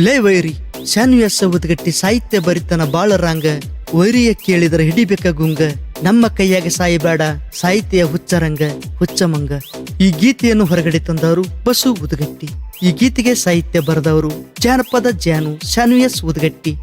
ಲೇ ವೈರಿ ಶಾನ್ವ್ಯಾಸ ಉದ್ಗಟ್ಟಿ ಸಾಹಿತ್ಯ ಬರಿತನ ಬಾಳರಾಂಗ ವೈರಿಯ ಕೇಳಿದರೆ ಹಿಡಿಬೇಕ ಗುಂಗ ನಮ್ಮ ಕೈಯಾಗ ಸಾಯಿಬೇಡ ಸಾಹಿತ್ಯ ಹುಚ್ಚರಂಗ ಹುಚ್ಚಮಂಗ. ಈ ಗೀತೆಯನ್ನು ಹೊರಗಡೆ ತಂದವರು ಬಸು ಉದ್ಗಟ್ಟಿ. ಈ ಗೀತೆಗೆ ಸಾಹಿತ್ಯ ಬರೆದವರು ಜಾನಪದ ಜಾನು ಶಾನ್ವ್ಯಾಸ್ ಉದ್ಗಟ್ಟಿ.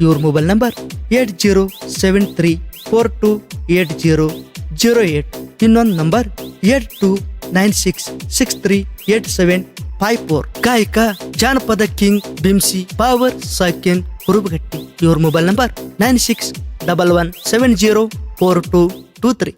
ಇವ್ರ ಮೊಬೈಲ್ ನಂಬರ್ 8073428008. ಇನ್ನೊಂದು ನಂಬರ್ 8296638754. ಗಾಯಕ ಜಾನಪದ ಕಿಂಗ್ ಬಿಮ್ಸಿ ಪವರ್ ಸಾಕೆನ್ ಹುರುಬಗಟ್ಟಿ. ಇವ್ರ ಮೊಬೈಲ್ ನಂಬರ್ 9611704223.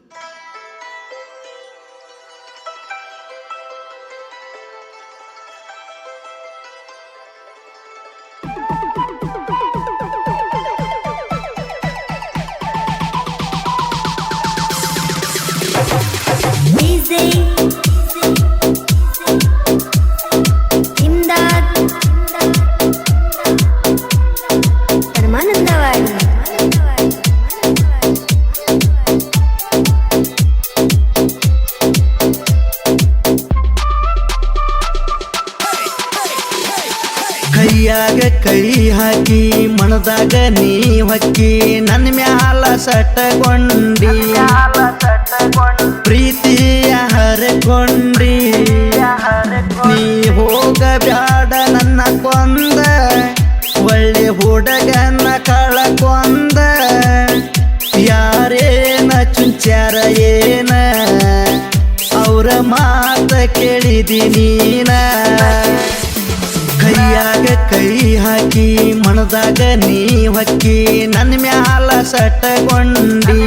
ಕೈಯಾಗ ಕೈ ಹಾಕಿ ಮನದಾಗ ನೀ ಹೊಕ್ಕಿ ನನ್ನ ಮ್ಯಾಲ ಸಟಗೊಂಡಿ ಪ್ರೀತಿಯ ಹರಕೊಂಡಿ. ನೀ ಹೋಗಬ್ಯಾಡ ನನ್ನ ಕೊಂದ ಒಳ್ಳೆ ಹುಡುಗನ ಕಳಕೊಂದ. ಯಾರೇನ ಚುಂಚಾರ ಏನ ಅವ್ರ ಮಾತ ಕೇಳಿದಿ ನೀನ. ಕೈಯಾಗ ಕೈ ಹಾಕಿ ಮನದಾಗ ನೀ ಹೊಕ್ಕಿ ನನ್ನ ಮ್ಯಾಲ ಸಟಗೊಂಡಿ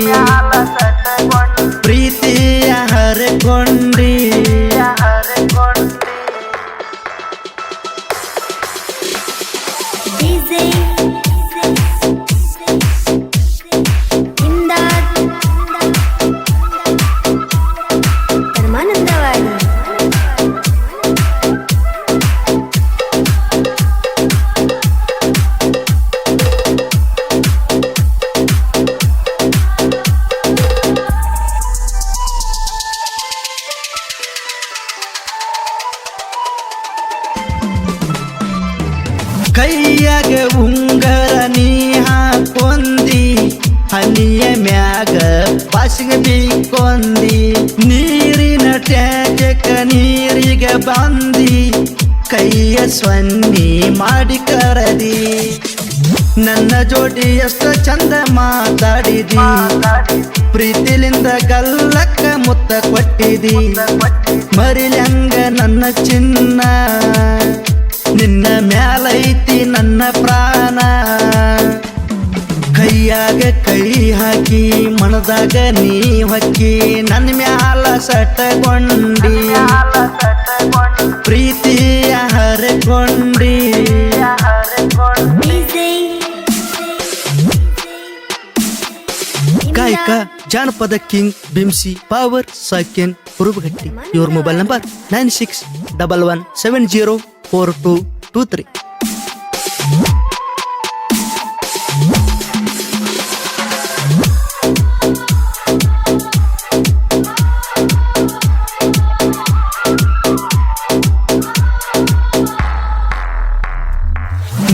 ಪ್ರೀತಿಯ ಹರಕೊಂಡಿ. ಕೈಯಾಗ ಉಂಗರ ನೀ ಹಾಕೊಂದಿ ಹನಿಯ ಮ್ಯಾಗ ಬಾಸಿಗೆ ಬೀಕೊಂದಿ. ನೀರಿನ ಟ್ಯಾಂಕ ನೀರಿಗೆ ಬಂದಿ ಕೈಯ ಸೊನ್ನಿ ಮಾಡಿ ಕರದಿ. ನನ್ನ ಜೋಡಿ ಎಷ್ಟ ಚಂದ ಮಾತಾಡಿದಿ ಪ್ರೀತಿಲಿಂದ ಗಲ್ಲಕ್ಕ ಮುತ್ತ ಕೊಟ್ಟಿದಿ. ಮರಿಲ್ಯಂಗ ನನ್ನ ಚಿನ್ನ ನಿನ್ನ ಮ್ಯಾಲೈತಿ ನನ್ನ ಪ್ರಾಣ. ಕೈಯಾಗ ಕೈ ಹಾಕಿ ಮನದಾಗ ನೀ ಹೊಕ್ಕಿ ನನ್ನ ಮ್ಯಾಲ ಸಟಗೊಂಡಿ ಪ್ರೀತಿಯ ಹರಕೊಂಡಿ. ಗಾಯಕ ಜಾನಪದ ಕಿಂಗ್ ಬಿಮ್ಸಿ ಪವರ್ ಸಾಕೆನ್ ಹುರುಬಗಟ್ಟಿ. ಇವ್ರ ಮೊಬೈಲ್ ನಂಬರ್ 9611704223.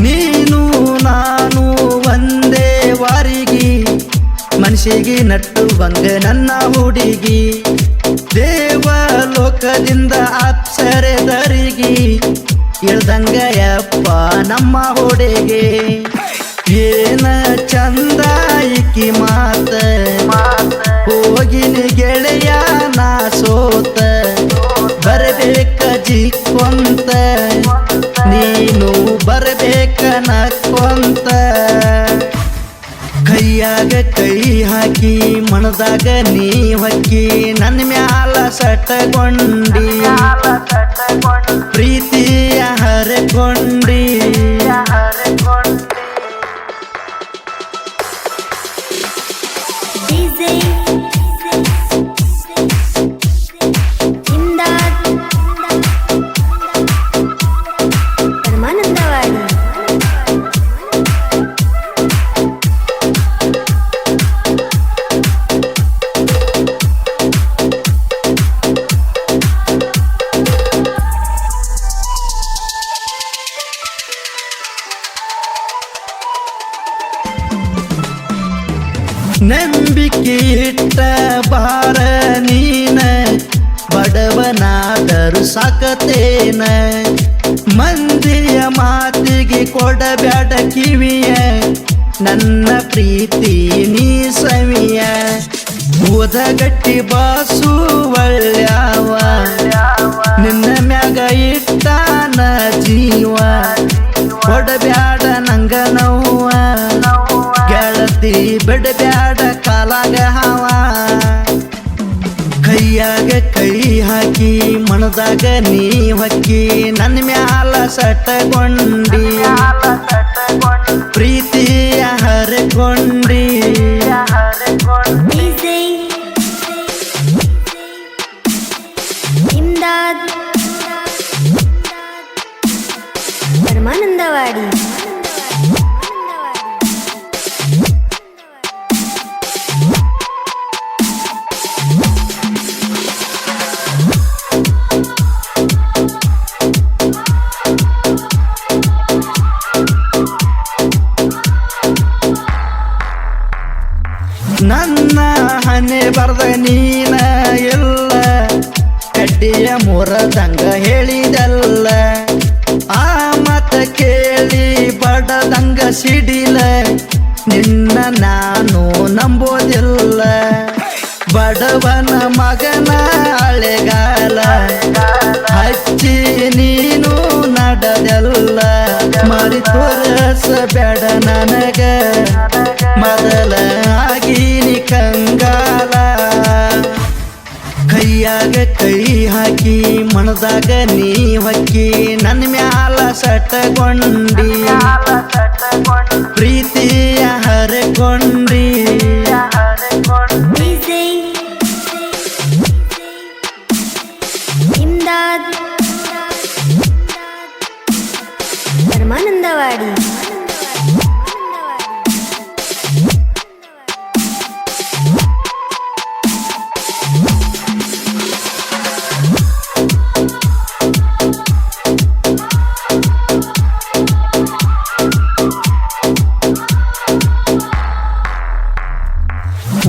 ನೀನು ನಾನು ಒಂದೇ ವಾರಿಗೆ ಮನಸ್ಸಿಗೆ ನಟ್ಟುವಂಗ ನನ್ನ ಹುಡುಗಿ. ದೇವಲೋಕದಿಂದ ಅಪ್ಸರೆದರಿಗೆ ಇಳ್ದಂಗ ಯಪ್ಪ ನಮ್ಮ ಹುಡುಗಿ. ಏನ ಚಂದ ಇಕ್ಕಿ ಮಾತ ಹೋಗಿನಿ ಗೆಳೆಯ ನಾ ಸೋತ. ಬರಬೇಕ ಜಿಕ್ಕೊಂತ ನೀನು ಬರಬೇಕ ನಕ್ಕೊಂತ. ಕೈಯಾಗ ಕೈ ಹಾಕಿ ಮನದಾಗ ನೀ ಹೊಕ್ಕಿ ನನ್ನ ಮ್ಯಾಲ ಸಟಗೊಂಡಿ ಪ್ರೀತಿಯ ಹರಕೊಂಡಿ. ನಂಬಿಕೆ ಇಟ್ಟ ಬಾರ ನೀನ ಬಡವನಾದರೂ ಸಾಕತೇನ ಮಂದಿಯ ಮಾತಿಗೆ ಕೊಡಬ್ಯಾಡ ಕಿವಿಯ ನನ್ನ ಪ್ರೀತಿ ನೀ ಸವಿಯ ಓದಗಟ್ಟಿ ಬಾಸು ಒಳ್ಳ್ಯಾವ ನಿನ್ನ ಮ್ಯಾಗ ಇಟ್ಟಾನ ಜೀವ ಕೊಡಬ್ಯಾಡ ನಂಗ ನೋವ ಗೆಳತಿ ಬಿಡಬ್ಯಾಡ ಕಾಲಾಗ ಹಾವ ಕೈಯಾಗ ಕೈ ಹಾಕಿ ಮನದಾಗ ನೀ ಹೊಕ್ಕಿ ನನ್ನ ಮ್ಯಾಲ ಸಟಗೊಂಡಿ ಪ್ರೀತಿಯ ಹರಕೊಂಡಿ ಪರಮಾನಂದವಾಡಿ ನನ್ನ ಹಣೆ ಬರ್ದ ನೀನ ಎಲ್ಲ ಕಡ್ಡಿಯ ಮುರದಂಗ ಹೇಳಿದಲ್ಲ ಆ ಮತ ಕೇಳಿ ಬಡದಂಗ ಸಿಡಿಲ ನಿನ್ನ ನಾನು ನಂಬೋದಿಲ್ಲ ಬಡವನ ಮಗನ ಅಳೆಗಾಲ ಹಚ್ಚಿ ನೀನು ನಡೆದಲ್ಲ ಮರಿ ತೋರಿಸಬೇಡ ನನಗ ಮೊದಲ ಆಗೀನಿ ಕಂಗಾಲ ಕೈಯಾಗ ಕೈ ಹಾಕಿ ಮನದಾಗ ನೀ ಹೊಕ್ಕಿ ನನ್ನ ಮ್ಯಾಲ ಸಟಗೊಂಡಿ ಪ್ರೀತಿಯ ಹರಕೊಂಡಿ ಪರಮಾನಂದವಾಡಿ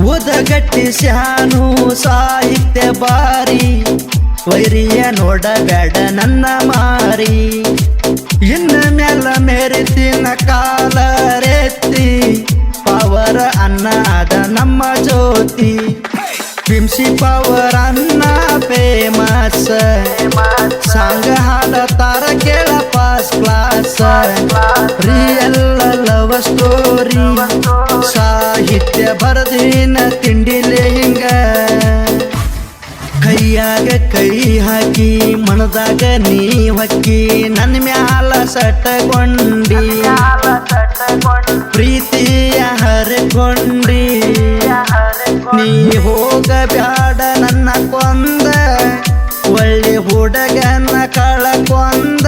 ಓದಗಟ್ಟಿ ಶಾನು ಸಾಹಿತ್ಯ ಬಾರಿ ವೈರಿಯ ನೋಡಬೇಡ ನನ್ನ ಮಾರಿ ಇನ್ನ ಮ್ಯಾಲ ಮೆರೆತಿನ ಕಾಲ ರೆತ್ತಿ ಪವರ ಅನ್ನ ಅದ ನಮ್ಮ ಜ್ಯೋತಿ ಬಿಂಸಿ ಪವರ್ ಅನ್ನ ಫೇಮಸ್ ಸಾಂಗ ಹಾಡ ತಾರ ಕೇಳ first class real love story ಸಾಹಿತ್ಯ ಬರದಿನ ತಿಂಡಿಲೆ ಹಿಂಗ ಕೈಯಾಗ ಕೈ ಹಾಕಿ ಮನದಾಗ ನೀ ಹೊಕ್ಕಿ ನನ್ನ ಮ್ಯಾಲ ಸಟಗೊಂಡಿ ಪ್ರೀತಿಯ ಹರಕೊಂಡಿ ನೀ ಹೋಗಬ್ಯಾಡ ನನ್ನ ಕೊಂದ ಒಳ್ಳೆ ಹುಡುಗನ ಕಳಕೊಂದ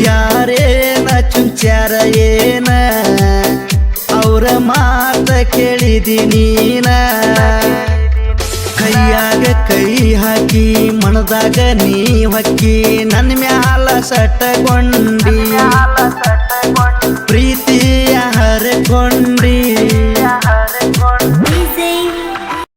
ಯಾರೇನ ಚುಂಚಾರ ಏನ ಅವ್ರ ಮಾತ ಕೇಳಿದಿ ನೀನ ಕೈಯಾಗ ಕೈ ಹಾಕಿ ಮನದಾಗ ನೀ ಹೊಕ್ಕಿ ನನ್ನ ಮ್ಯಾಲ ಸಟಗೊಂಡಿ ಪ್ರೀತಿಯ ಹರಕೊಂಡಿ